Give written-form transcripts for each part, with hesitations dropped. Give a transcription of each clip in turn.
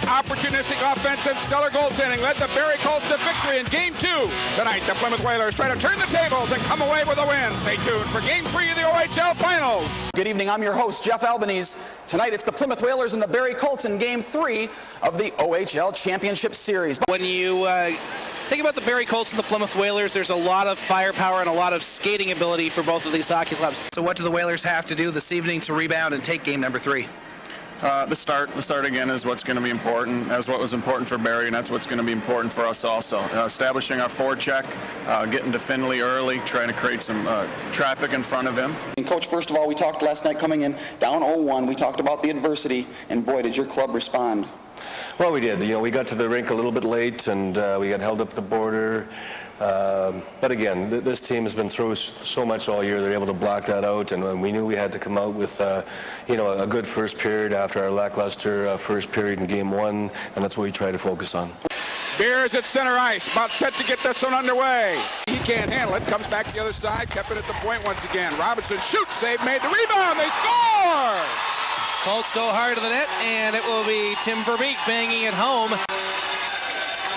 Opportunistic offense and stellar goaltending led the Barrie Colts to victory in Game 2. Tonight, the Plymouth Whalers try to turn the tables and come away with a win. Stay tuned for Game 3 of the OHL Finals. Good evening, I'm your host, Jeff Albanese. Tonight, it's the Plymouth Whalers and the Barrie Colts in Game 3 of the OHL Championship Series. When you think about the Barrie Colts and the Plymouth Whalers, there's a lot of firepower and a lot of skating ability for both of these hockey clubs. So what do the Whalers have to do this evening to rebound and take game number 3? The start again is what's going to be important, as what was important for Barrie, and that's what's going to be important for us also. Establishing our forecheck, getting to Finley early, trying to create some traffic in front of him. And Coach, first of all, we talked last night coming in down 0-1. We talked about the adversity, and boy, did your club respond. Well, we did. You know, we got to the rink a little bit late, and we got held up at the border. But again, this team has been through so much all year. They're able to block that out, and we knew we had to come out with, a good first period after our lackluster first period in Game 1, and that's what we try to focus on. Beers at center ice, about set to get this one underway. He can't handle it, comes back to the other side, kept it at the point once again. Robinson shoots, save made, the rebound, they score! Colts go hard to the net, and it will be Tim Verbeek banging it home.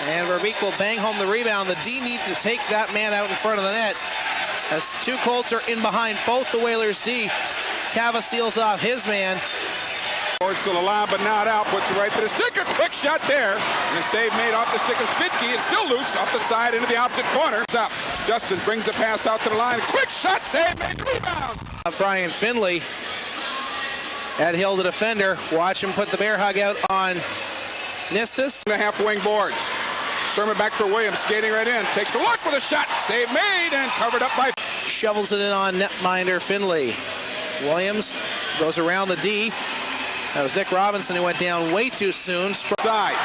And Verbeek will bang home the rebound. The D needs to take that man out in front of the net. As two Colts are in behind both the Whalers D. Cava seals off his man. Ford still alive, but not out. Puts it right to the stick. A quick shot there. And a save made off the stick of Spitke. It's still loose off the side into the opposite corner. It's up. Justin brings the pass out to the line. Quick shot, save made, rebound. Brian Finley. Ed Hill, the defender. Watch him put the bear hug out on Nistis. The half wing boards. Sermon back for Williams, skating right in. Takes a look with a shot. Save made and covered up by... Shovels it in on netminder Finley. Williams goes around the D. That was Nick Robinson who went down way too soon. Side.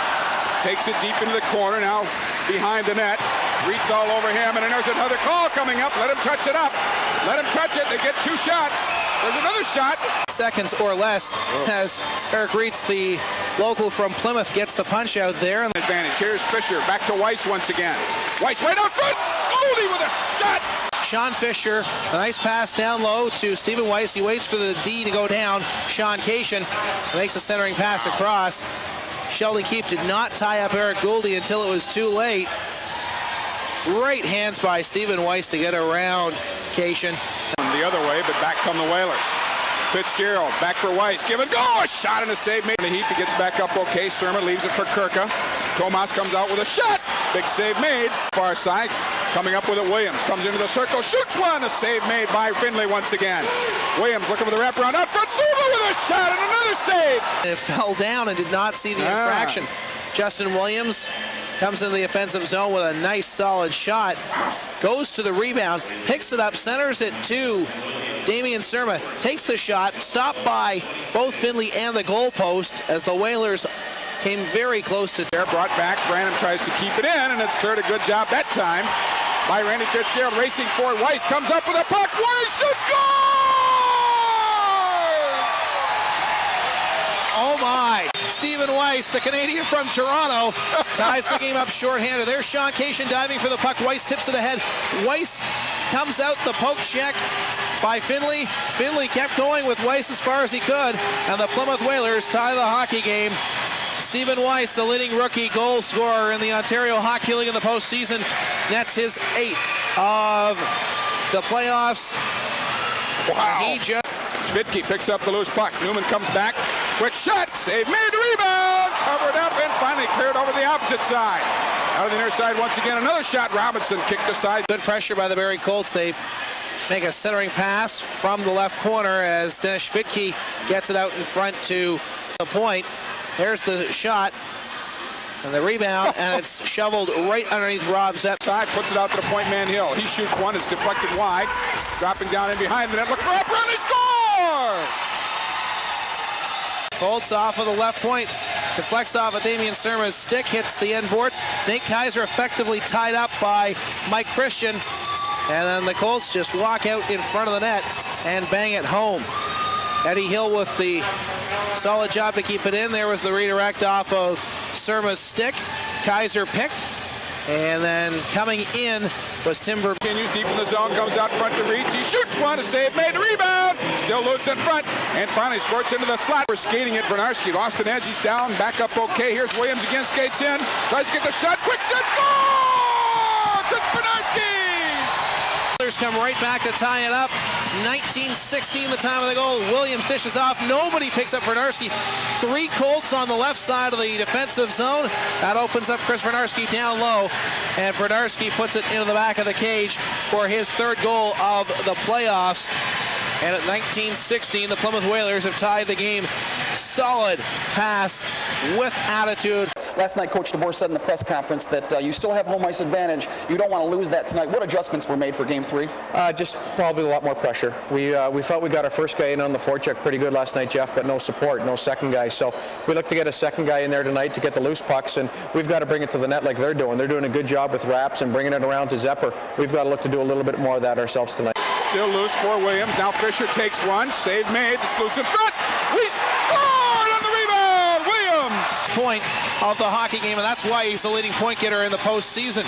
Takes it deep into the corner. Now behind the net. Reads all over him. And then there's another call coming up. Let him touch it up. Let him touch it. They get 2 shots. There's another shot. Seconds or less as Eric Reitz, the local from Plymouth, gets the punch out there. And advantage. Here's Fisher. Back to Weiss once again. Weiss right out front. Goldie with a shot. Sean Fisher, a nice pass down low to Stephen Weiss. He waits for the D to go down. Sean Cation makes a centering pass across. Sheldon Keefe did not tie up Eric Gouldy until it was too late. Great hands by Stephen Weiss to get around Cation. The other way, but back come the Whalers. Fitzgerald, back for Weiss. Give it go! A shot and a save made. The Heat gets back up okay. Sermon leaves it for Kirka. Tomas comes out with a shot. Big save made. Far side. Coming up with it, Williams. Comes into the circle. Shoots one. A save made by Finley once again. Williams looking for the wraparound. Out front. Silva with a shot and another save. It fell down and did not see the infraction. Justin Williams comes into the offensive zone with a nice solid shot. Goes to the rebound. Picks it up. Centers it to Damian Surma. Takes the shot. Stopped by both Finley and the goalpost as the Whalers came very close to... Brought back. Branham tries to keep it in, and it's turned a good job that time by Randy Fitzgerald. Racing forward. Weiss comes up with a puck. Weiss shoots. Goal! Oh my! Stephen Weiss, the Canadian from Toronto, ties the game up shorthanded. There's Sean Cation diving for the puck. Weiss tips it ahead. Weiss comes out, the poke check by Finley. Finley kept going with Weiss as far as he could, and the Plymouth Whalers tie the hockey game. Stephen Weiss, the leading rookie goal scorer in the Ontario Hockey League in the postseason, nets his 8th of the playoffs. Wow. Spitke picks up the loose puck. Newman comes back. Quick shot. Save made. Rebound. Covered up and finally cleared over the opposite side. Out of the near side once again. Another shot. Robinson kicked aside. Good pressure by the Barrie Colts. They make a centering pass from the left corner as Dennis Spitke gets it out in front to the point. There's the shot. And the rebound, and it's shoveled right underneath Rob Zepp. Side puts it out to the point man Hill. He shoots one. It's deflected wide. Dropping down in behind the net. Look for up. And they score! Colts off of the left point. Deflects off of Damian Surma's stick. Hits the end boards. Nate Kaiser effectively tied up by Mike Christian. And then the Colts just walk out in front of the net and bang it home. Eddie Hill with the solid job to keep it in. There was the redirect off of Surma's stick. Kaiser picked. And then coming in was Timber. Continues deep in the zone, comes out front to reach. He shoots one, a save made, rebound. Still loose in front, and finally squirts into the slot. We're skating it. Bernarski lost an edge. He's down, back up okay. Here's Williams again, skates in, tries to get the shot. Quick shot, score! Chris Bernarski! Come right back to tie it up. 19:16 the time of the goal. Williams dishes off. Nobody picks up Bernarski. 3 Colts on the left side of the defensive zone. That opens up Chris Bernarski down low. And Bernarski puts it into the back of the cage for his 3rd goal of the playoffs. And at 19:16, the Plymouth Whalers have tied the game. Solid pass with attitude. Last night, Coach DeBoer said in the press conference that you still have home ice advantage. You don't want to lose that tonight. What adjustments were made for Game 3? Just probably a lot more pressure. We felt we got our first guy in on the forecheck pretty good last night, Jeff, but no support, no second guy. So we look to get a second guy in there tonight to get the loose pucks, and we've got to bring it to the net like they're doing. They're doing a good job with wraps and bringing it around to Zepper. We've got to look to do a little bit more of that ourselves tonight. Still loose for Williams. Now Fisher takes one. Save made. It's loose in front. We scored on the rebound. Williams. Point of the hockey game, and that's why he's the leading point getter in the postseason.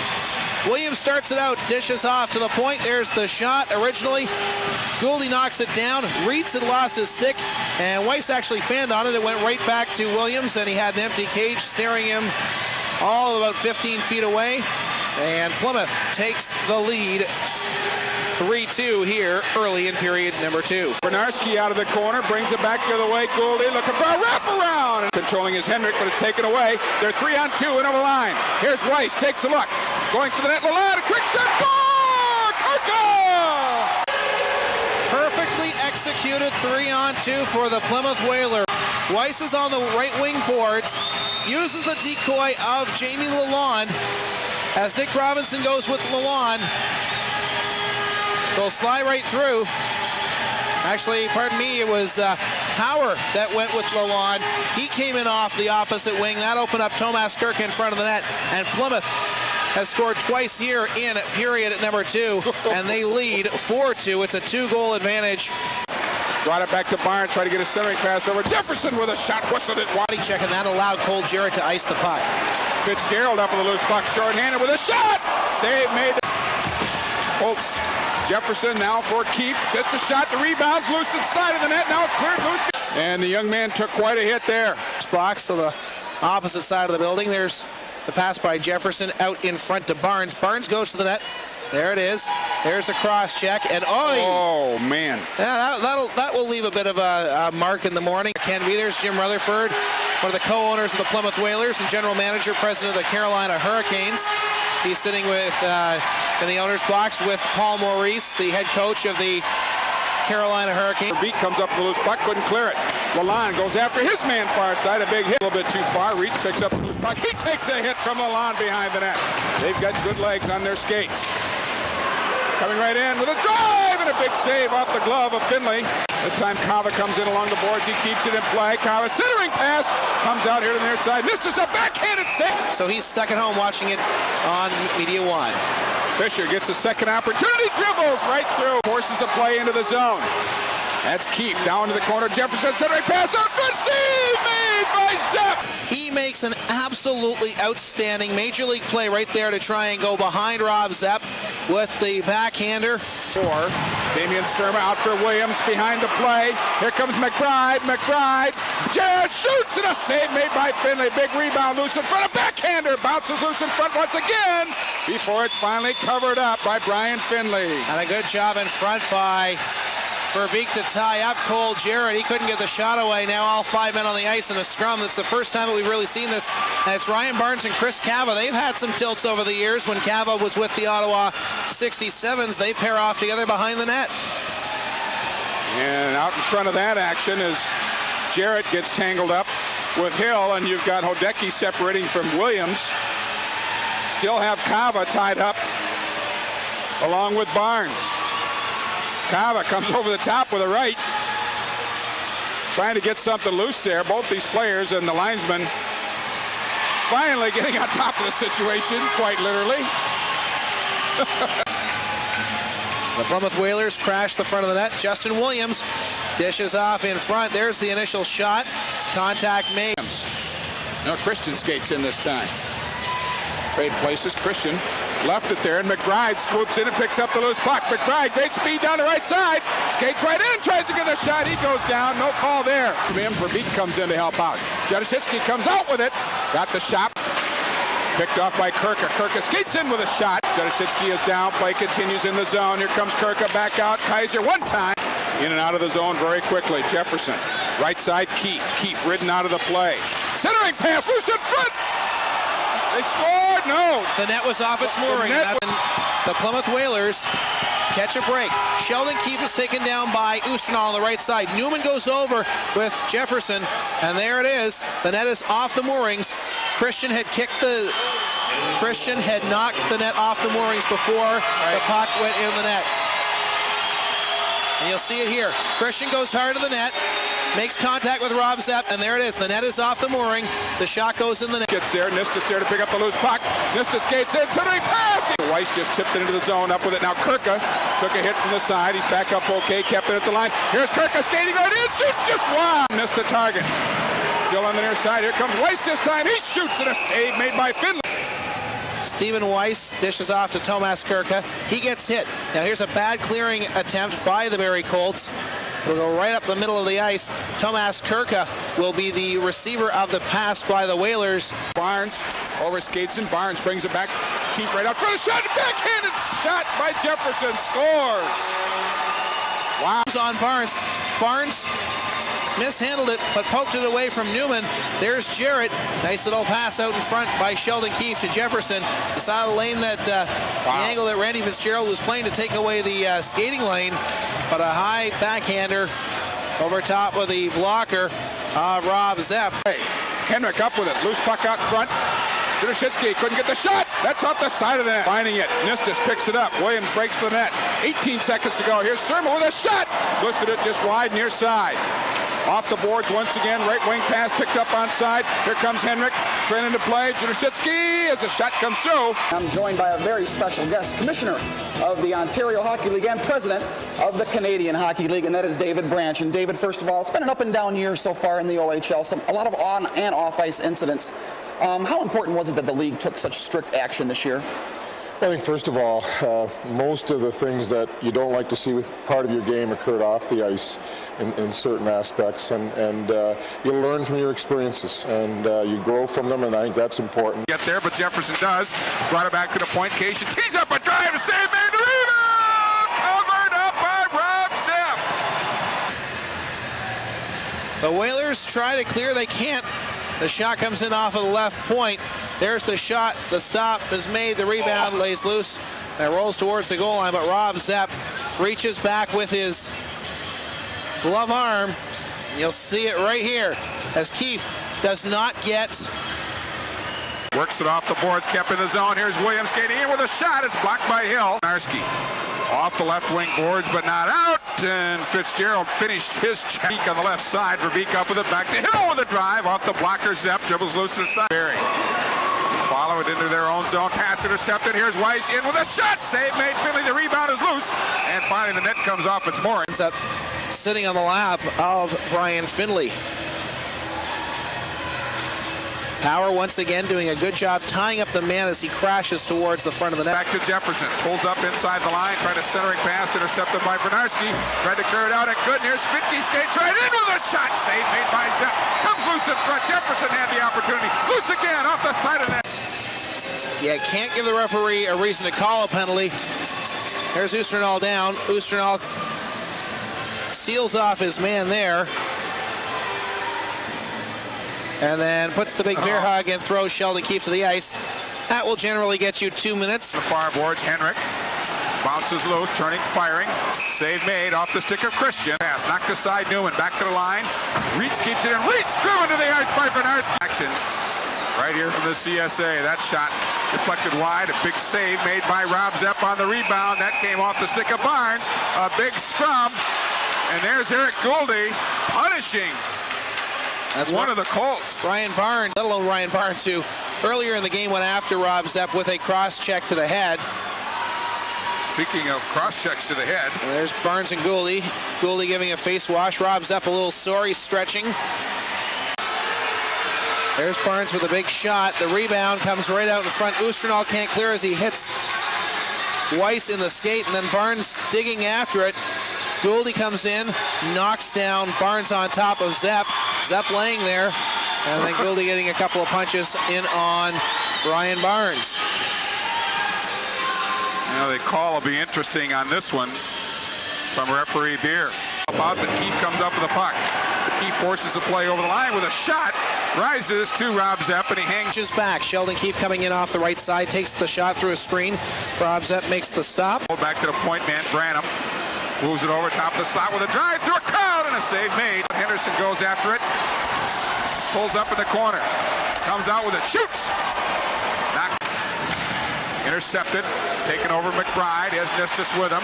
Williams starts it out, dishes off to the point. There's the shot originally. Gouldy knocks it down. Reitz had lost his stick, and Weiss actually fanned on it. It went right back to Williams, and he had an empty cage staring him all about 15 feet away. And Plymouth takes the lead 3-2 here early in period number 2. Bernarski out of the corner, brings it back the other way. Gouldy looking for a wraparound. Controlling his Henrik, but it's taken away. They're 3-on-2 in over the line. Here's Weiss, takes a look. Going to the net, Lalonde, a quick shot, score! Kirka! Perfectly executed 3-on-2 for the Plymouth Whalers. Weiss is on the right wing boards, uses the decoy of Jamie Lalonde as Nick Robinson goes with Lalonde. They'll slide right through. Actually, pardon me, it was Power that went with Lalonde. He came in off the opposite wing. That opened up Tomas Kirk in front of the net. And Plymouth has scored twice here in period at number 2. And they lead 4-2. It's a 2-goal advantage. Brought it back to Barnes, tried to get a centering pass over. Jefferson with a shot, whistled it. Body check, and that allowed Cole Jarrett to ice the puck. Fitzgerald up with a loose puck, shorthanded with a shot. Save made. Holtz. Jefferson now for Keefe, gets the shot, the rebounds, loose inside of the net, now it's cleared loose. And the young man took quite a hit there. Box to the opposite side of the building. There's the pass by Jefferson out in front to Barnes. Barnes goes to the net. There it is. There's a cross check, and oh man. Yeah, that will leave a bit of a mark in the morning. Can be. There's Jim Rutherford, one of the co-owners of the Plymouth Whalers and general manager, president of the Carolina Hurricanes. He's sitting with in the owner's box with Paul Maurice, the head coach of the Carolina Hurricanes. Beat comes up with a loose puck, couldn't clear it. Lalonde goes after his man far side, a big hit, a little bit too far. Reitz picks up the loose puck. He takes a hit from Lalonde behind the net. They've got good legs on their skates. Coming right in with a drive and a big save off the glove of Finley. This time Kava comes in along the boards. He keeps it in play. Kava centering pass comes out here to the near side. This is a backhanded save. So he's stuck at home watching it on Media One. Fisher gets a second opportunity, dribbles right through, forces the play into the zone. That's Keefe down to the corner. Jefferson centering pass out front. Save made by Zepp. He makes an absolutely outstanding major league play right there to try and go behind Rob Zepp with the backhander. Damian Sturma out for Williams behind the play. Here comes McBride. Jared shoots and a save made by Finley. Big rebound loose in front. A backhander bounces loose in front once again before it's finally covered up by Brian Finley. And a good job in front by Verbeek to tie up Cole Jarrett. He couldn't get the shot away. Now all 5 men on the ice in a scrum. That's the first time that we've really seen this. And it's Ryan Barnes and Chris Cava. They've had some tilts over the years. When Cava was with the Ottawa 67s, they pair off together behind the net. And out in front of that action is Jarrett gets tangled up with Hill, and you've got Hodecki separating from Williams. Still have Cava tied up along with Barnes. Cava comes over the top with a right, trying to get something loose there. Both these players and the linesman finally getting on top of the situation, quite literally. The Plymouth Whalers crash the front of the net. Justin Williams dishes off in front. There's the initial shot. Contact made. No, Christian skates in this time. Trade places. Christian left it there, and McBride swoops in and picks up the loose puck. McBride, great speed down the right side. Skates right in, tries to get the shot. He goes down. No call there. Verbeek comes in to help out. Jadashitsky comes out with it. Got the shot. Picked off by Kirka. Kirka skates in with a shot. Jadashitsky is down. Play continues in the zone. Here comes Kirka back out. Kaiser one time. In and out of the zone very quickly. Jefferson. Right side, Keefe. Keefe ridden out of the play. Centering pass, loose in front. They scored? No. The net was off its mooring. The Plymouth Whalers catch a break. Sheldon Keefe is taken down by Oosterdahl on the right side. Newman goes over with Jefferson, and there it is. The net is off the moorings. Christian had knocked the net off the moorings before the puck went in the net. And you'll see it here. Christian goes hard to the net, makes contact with Rob Zepp, and there it is. The net is off the mooring. The shot goes in the net. Gets there. Nistis there to pick up the loose puck. Nistis skates in. Centering pass. Weiss just tipped it into the zone. Up with it. Now Kirka took a hit from the side. He's back up okay. Kept it at the line. Here's Kirka skating right in. Shoots just wide. Missed the target. Still on the near side. Here comes Weiss this time. He shoots and a save made by Finley. Stephen Weiss dishes off to Tomas Kirka. He gets hit. Now here's a bad clearing attempt by the Barrie Colts. It'll go right up the middle of the ice. Tomas Kirka will be the receiver of the pass by the Whalers. Barnes over skates and Barnes brings it back. Keep right out for the shot. Backhanded shot by Jefferson. Scores. Wow. On Barnes. Barnes mishandled it, but poked it away from Newman. There's Jarrett. Nice little pass out in front by Sheldon Keefe to Jefferson. He saw the lane that the angle that Randy Fitzgerald was playing to take away the skating lane, but a high backhander over top of the blocker, Rob Zepp. Hey, Henrik up with it. Loose puck out front. Jadashitsky couldn't get the shot. That's off the side of the net. Finding it. Nistis picks it up. Williams breaks the net. 18 seconds to go. Here's Surma with a shot. Lifted it just wide near side. Off the boards once again. Right wing pass picked up on side. Here comes Henrik. Trying into play. Jadashitsky as the shot comes through. I'm joined by a very special guest, Commissioner of the Ontario Hockey League and President of the Canadian Hockey League, and that is David Branch. And David, first of all, it's been an up and down year so far in the OHL. A lot of on and off ice incidents. How important was it that the league took such strict action this year? I think, first of all, most of the things that you don't like to see with part of your game occurred off the ice in certain aspects, and you learn from your experiences, and you grow from them, and I think that's important. Get there, but Jefferson does. Brought it back to the point. Cation tees up a drive, a save made, the rebound! Covered up by Rob Zepp. The Whalers try to clear, they can't. The shot comes in off of the left point. There's the shot. The stop is made. The rebound lays loose and rolls towards the goal line. But Rob Zepp reaches back with his glove arm. You'll see it right here as Keefe does not get. Works it off the boards, kept in the zone. Here's Williams skating in with a shot. It's blocked by Hill. Narski off the left wing boards, but not out. And Fitzgerald finished his check on the left side. Verbeek up with it, back to Hill with a drive. Off the blocker, Zepp dribbles loose to the side. Barrie follow it into their own zone. Pass intercepted. Here's Weiss in with a shot. Save made. Finley, the rebound is loose. And finally the net comes off its mooring. Ends up sitting on the lap of Brian Finley. Power once again doing a good job tying up the man as he crashes towards the front of the net. Back to Jefferson. Pulls up inside the line. Tried a centering pass. Intercepted by Bernarski. Tried to clear it out and couldn't. Here's Spitke skates right in with a shot. Save made by Zepp. Comes loose in front. Jefferson had the opportunity. Loose again off the side of the net. Yeah, can't give the referee a reason to call a penalty. There's Oosterdahl down. Oosterdahl seals off his man there. And then puts the big bear hug and throws Sheldon Keefe to the ice. That will generally get you 2 minutes. The far boards, Henrik bounces loose, turning, firing. Save made off the stick of Christian. Pass knocked aside Newman, back to the line. Reitz keeps it in. Reitz driven to the ice by Bernarski. Action right here from the CSA. That shot deflected wide. A big save made by Rob Zepp on the rebound. That came off the stick of Barnes. A big scrum. And there's Eric Gouldy punishing. That's one of the Colts. Ryan Barnes, let alone Ryan Barnes, who earlier in the game went after Rob Zepp with a cross-check to the head. Speaking of cross-checks to the head. And there's Barnes and Gouldy. Gouldy giving a face wash. Rob Zepp a little sore. He's stretching. There's Barnes with a big shot. The rebound comes right out in front. Oosterdahl can't clear as he hits Weiss in the skate, and then Barnes digging after it. Gouldy comes in, knocks down Barnes on top of Zepp. Zepp laying there, and then Gouldy getting a couple of punches in on Brian Barnes. Now the call will be interesting on this one from referee Beer. About that Keefe comes up with the puck. Keefe forces the play over the line with a shot. Rises to Rob Zepp, and he hangs his back. Sheldon Keefe coming in off the right side, takes the shot through a screen. Rob Zepp makes the stop. Back to the point man, Branham. Moves it over top of the slot with a drive through a crowd, and a save made. Henderson goes after it. Pulls up in the corner. Comes out with it. Shoots! Knocked. Intercepted. Taken over McBride. Has Nistus with him.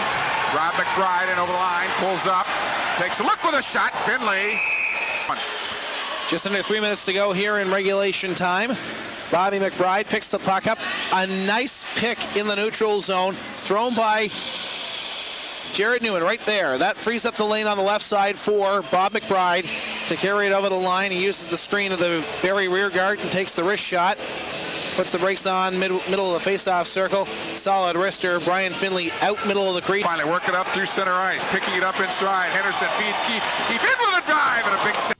Rob McBride in over the line. Pulls up. Takes a look with a shot. Finley. Just under 3 minutes to go here in regulation time. Bobby McBride picks the puck up. A nice pick in the neutral zone. Thrown by Jared Newman right there. That frees up the lane on the left side for Bob McBride to carry it over the line. He uses the screen of the Barrie rear guard and takes the wrist shot. Puts the brakes on middle of the face-off circle. Solid wrister. Brian Finley out middle of the crease. Finally work it up through center ice. Picking it up in stride. Henderson feeds Keefe. Keefe in with a drive and a big save.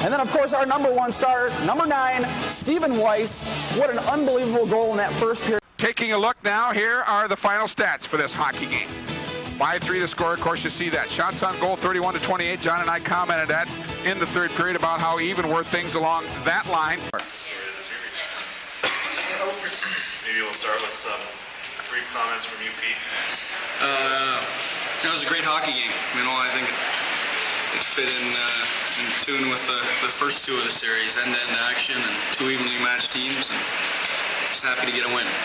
And then, of course, our number one star, number 9, Stephen Weiss. What an unbelievable goal in that first period. Taking a look now, here are the final stats for this hockey game. 5-3 the score, of course, you see that. Shots on goal, 31-28. John and I commented that in the third period about how even were things along that line. Maybe we'll start with some brief comments from you, Pete. It was a great hockey game. You know, I think it fit in tune with the first two of the series, end-to-end action and two evenly matched teams, and just happy to get a win.